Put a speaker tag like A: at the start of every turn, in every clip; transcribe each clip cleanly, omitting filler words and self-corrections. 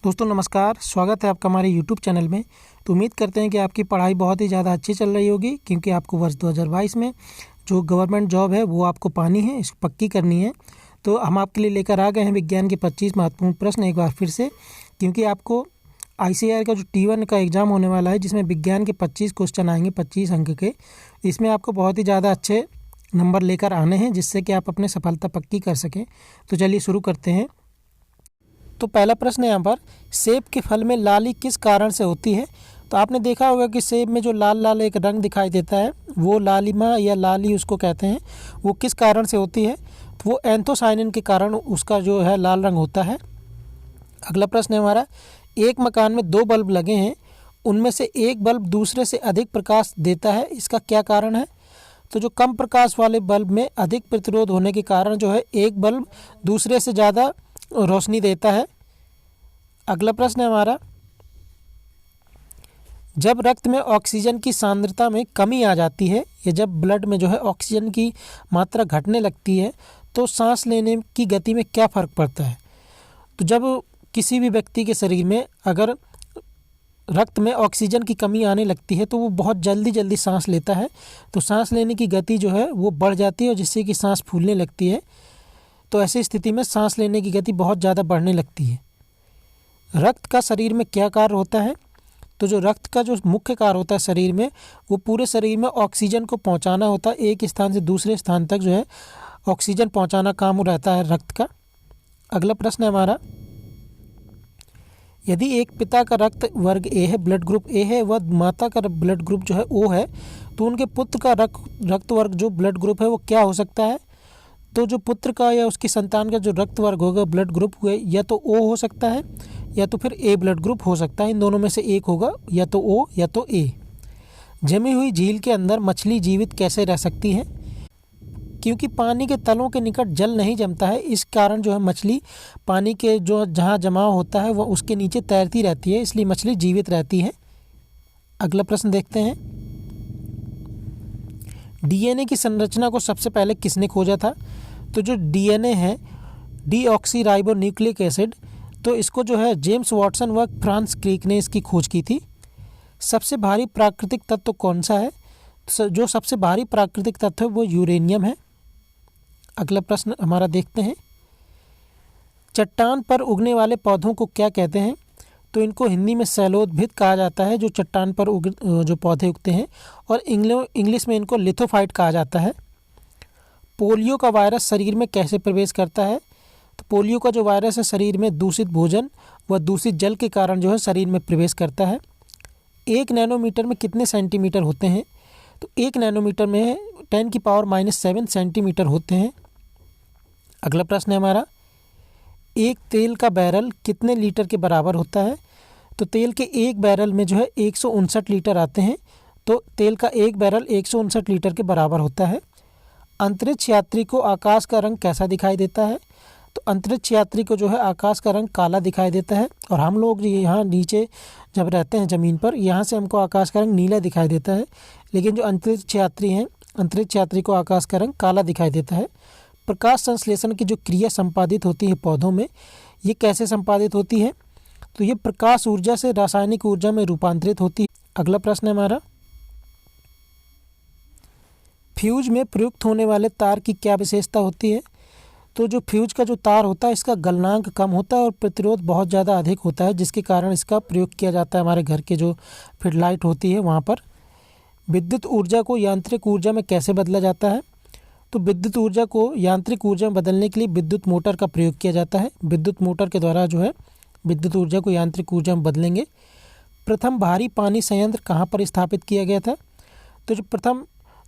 A: दोस्तों नमस्कार, स्वागत है आपका हमारे यूट्यूब चैनल में। तो उम्मीद करते हैं कि आपकी पढ़ाई बहुत ही ज़्यादा अच्छी चल रही होगी, क्योंकि आपको वर्ष 2022 में जो गवर्नमेंट जॉब है वो आपको पानी है, इसको पक्की करनी है। तो हम आपके लिए लेकर आ गए हैं विज्ञान के 25 महत्वपूर्ण प्रश्न एक बार फिर से, क्योंकि आपको ICAR का जो T1 का एग्ज़ाम होने वाला है, जिसमें विज्ञान के 25 क्वेश्चन आएंगे 25 अंक के। इसमें आपको बहुत ही ज़्यादा अच्छे नंबर लेकर आने हैं, जिससे कि आप अपने सफलता पक्की कर सकें। तो चलिए शुरू करते हैं। तो पहला प्रश्न है यहाँ पर, सेब के फल में लाली किस कारण से होती है? तो आपने देखा होगा कि सेब में जो लाल लाल एक रंग दिखाई देता है, वो लालिमा या लाली उसको कहते हैं। वो किस कारण से होती है? तो वो एंथोसायनिन के कारण उसका जो है लाल रंग होता है। अगला प्रश्न है हमारा, एक मकान में 2 बल्ब लगे हैं, उनमें से एक बल्ब दूसरे से अधिक प्रकाश देता है, इसका क्या कारण है? तो जो कम प्रकाश वाले बल्ब में अधिक प्रतिरोध होने के कारण जो है एक बल्ब दूसरे से ज़्यादा रोशनी देता है। अगला प्रश्न है हमारा, जब रक्त में ऑक्सीजन की सांद्रता में कमी आ जाती है या जब ब्लड में जो है ऑक्सीजन की मात्रा घटने लगती है, तो सांस लेने की गति में क्या फ़र्क पड़ता है? तो जब किसी भी व्यक्ति के शरीर में अगर रक्त में ऑक्सीजन की कमी आने लगती है तो वो बहुत जल्दी सांस लेता है, तो सांस लेने की गति जो है वो बढ़ जाती है, जिससे कि सांस फूलने लगती है। तो ऐसी स्थिति में सांस लेने की गति बहुत ज़्यादा बढ़ने लगती है। रक्त का शरीर में क्या कार्य होता है? तो जो रक्त का जो मुख्य कार्य होता है शरीर में, वो पूरे शरीर में ऑक्सीजन को पहुंचाना होता है, एक स्थान से दूसरे स्थान तक जो है ऑक्सीजन पहुंचाना काम रहता है रक्त का। अगला प्रश्न है हमारा, यदि एक पिता का रक्त वर्ग ए है, ब्लड ग्रुप ए है, व माता का ब्लड ग्रुप जो है ओ है, तो उनके पुत्र का रक्त वर्ग जो ब्लड ग्रुप है वो क्या हो सकता है? तो जो पुत्र का या उसकी संतान का जो रक्त वर्ग होगा ब्लड ग्रुप हुए, या तो ओ हो सकता है या तो फिर ए ब्लड ग्रुप हो सकता है। इन दोनों में से एक होगा, या तो ओ या तो ए। जमी हुई झील के अंदर मछली जीवित कैसे रह सकती है? क्योंकि पानी के तलों के निकट जल नहीं जमता है, इस कारण जो है मछली पानी के जो जहाँ जमाव होता है वह उसके नीचे तैरती रहती है, इसलिए मछली जीवित रहती है। अगला प्रश्न देखते हैं, DNA की संरचना को सबसे पहले किसने खोजा था? तो जो DNA है, डीऑक्सीराइबोन्यूक्लिक एसिड, तो इसको जो है जेम्स वाटसन व फ्रांस क्रिक ने इसकी खोज की थी। सबसे भारी प्राकृतिक तत्व कौन सा है? जो सबसे भारी प्राकृतिक तत्व है वो यूरेनियम है। अगला प्रश्न हमारा देखते हैं, चट्टान पर उगने वाले पौधों को क्या कहते हैं? तो इनको हिंदी में शैलोद्भिद कहा जाता है, जो चट्टान पर जो पौधे उगते हैं, और इंग्लिश में इनको लिथोफाइट कहा जाता है। पोलियो का वायरस शरीर में कैसे प्रवेश करता है? तो पोलियो का जो वायरस है शरीर में दूषित भोजन व दूषित जल के कारण जो है शरीर में प्रवेश करता है। 1 नैनोमीटर में कितने सेंटीमीटर होते हैं? तो 1 नैनोमीटर में 10⁻⁷ सेंटीमीटर होते हैं। अगला प्रश्न है हमारा, एक तेल का बैरल कितने लीटर के बराबर होता है? तो तेल के एक बैरल में जो है 159 लीटर आते हैं, तो तेल का एक बैरल 159 लीटर के बराबर होता है। अंतरिक्ष यात्री को आकाश का रंग कैसा दिखाई देता है? तो अंतरिक्ष यात्री को जो है आकाश का रंग काला दिखाई देता है, और हम लोग यहाँ नीचे जब रहते हैं ज़मीन पर, यहाँ से हमको आकाश का रंग नीला दिखाई देता है, लेकिन जो अंतरिक्ष यात्री हैं, अंतरिक्ष यात्री को आकाश का रंग काला दिखाई देता है। प्रकाश संश्लेषण की जो क्रिया संपादित होती है पौधों में, ये कैसे संपादित होती है? तो ये प्रकाश ऊर्जा से रासायनिक ऊर्जा में रूपांतरित होती है। अगला प्रश्न है हमारा, फ्यूज में प्रयुक्त होने वाले तार की क्या विशेषता होती है? तो जो फ्यूज का जो तार होता है इसका गलनांक कम होता है और प्रतिरोध बहुत ज़्यादा अधिक होता है, जिसके कारण इसका प्रयोग किया जाता है हमारे घर के जो फिडलाइट होती है वहाँ पर। विद्युत ऊर्जा को यांत्रिक ऊर्जा में कैसे बदला जाता है? तो विद्युत ऊर्जा को यांत्रिक ऊर्जा में बदलने के लिए विद्युत मोटर का प्रयोग किया जाता है। विद्युत मोटर के द्वारा जो है विद्युत ऊर्जा को यांत्रिक ऊर्जा में बदलेंगे। प्रथम भारी पानी संयंत्र कहाँ पर स्थापित किया गया था? तो जो प्रथम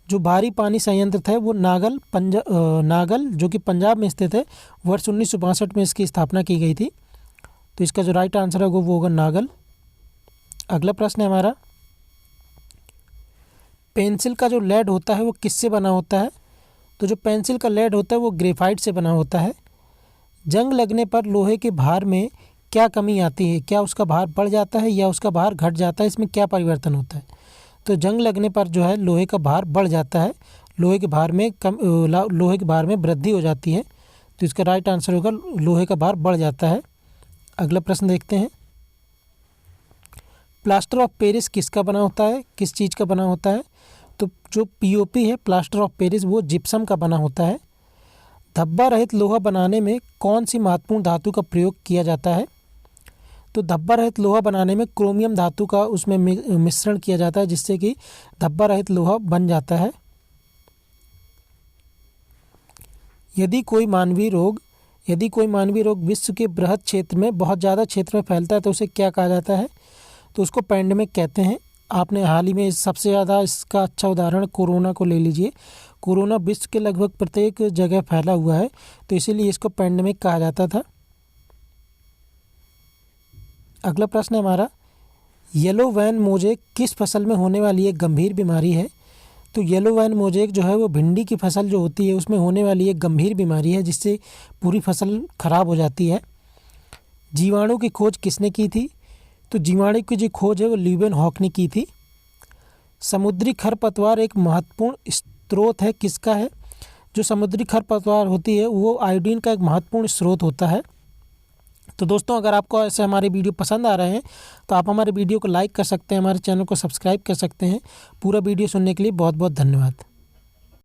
A: जो भारी पानी संयंत्र था वो नागल जो कि पंजाब में स्थित है, वर्ष 1962 में इसकी स्थापना की गई थी। तो इसका जो राइट आंसर है वो होगा नागल। अगला प्रश्न है हमारा, पेंसिल का जो लेड होता है वो किससे बना होता है? तो जो पेंसिल का लेड होता है वो ग्रेफाइट से बना होता है। जंग लगने पर लोहे के भार में क्या कमी आती है? क्या उसका भार बढ़ जाता है या उसका भार घट जाता है? इसमें क्या परिवर्तन होता है? तो जंग लगने पर जो है लोहे का भार बढ़ जाता है, लोहे के भार में वृद्धि हो जाती है। तो इसका राइट आंसर होगा लोहे का भार बढ़ जाता है। अगला प्रश्न देखते हैं। प्लास्टर ऑफ पेरिस किसका बना होता है, किस चीज़ का बना होता है? तो जो पीओपी है, प्लास्टर ऑफ पेरिस, वो जिप्सम का बना होता है। धब्बा रहित लोहा बनाने में कौन सी महत्वपूर्ण धातु का प्रयोग किया जाता है? तो धब्बा रहित लोहा बनाने में क्रोमियम धातु का उसमें मिश्रण किया जाता है, जिससे कि धब्बा रहित लोहा बन जाता है। यदि कोई मानवीय रोग विश्व के बृहद क्षेत्र में, बहुत ज़्यादा क्षेत्र में फैलता है तो उसे क्या कहा जाता है? तो उसको पैंडेमिक कहते हैं। आपने हाल ही में सबसे ज़्यादा इसका अच्छा उदाहरण कोरोना को ले लीजिए। कोरोना विश्व के लगभग प्रत्येक जगह फैला हुआ है, तो इसीलिए इसको पैंडेमिक कहा जाता था। अगला प्रश्न है हमारा, येलो वैन मोज़ेक किस फसल में होने वाली एक गंभीर बीमारी है? तो येलो वैन मोज़ेक जो है वो भिंडी की फसल जो होती है उसमें होने वाली एक गंभीर बीमारी है, जिससे पूरी फसल खराब हो जाती है। जीवाणु की खोज किसने की थी? तो जीवाणु की जो खोज है वो ल्यूवेनहॉक ने की थी। समुद्री खरपतवार एक महत्वपूर्ण स्रोत है, किसका है? जो समुद्री खरपतवार होती है वो आयोडीन का एक महत्वपूर्ण स्रोत होता है। तो दोस्तों, अगर आपको ऐसे हमारे वीडियो पसंद आ रहे हैं तो आप हमारे वीडियो को लाइक कर सकते हैं, हमारे चैनल को सब्सक्राइब कर सकते हैं। पूरा वीडियो सुनने के लिए बहुत बहुत धन्यवाद।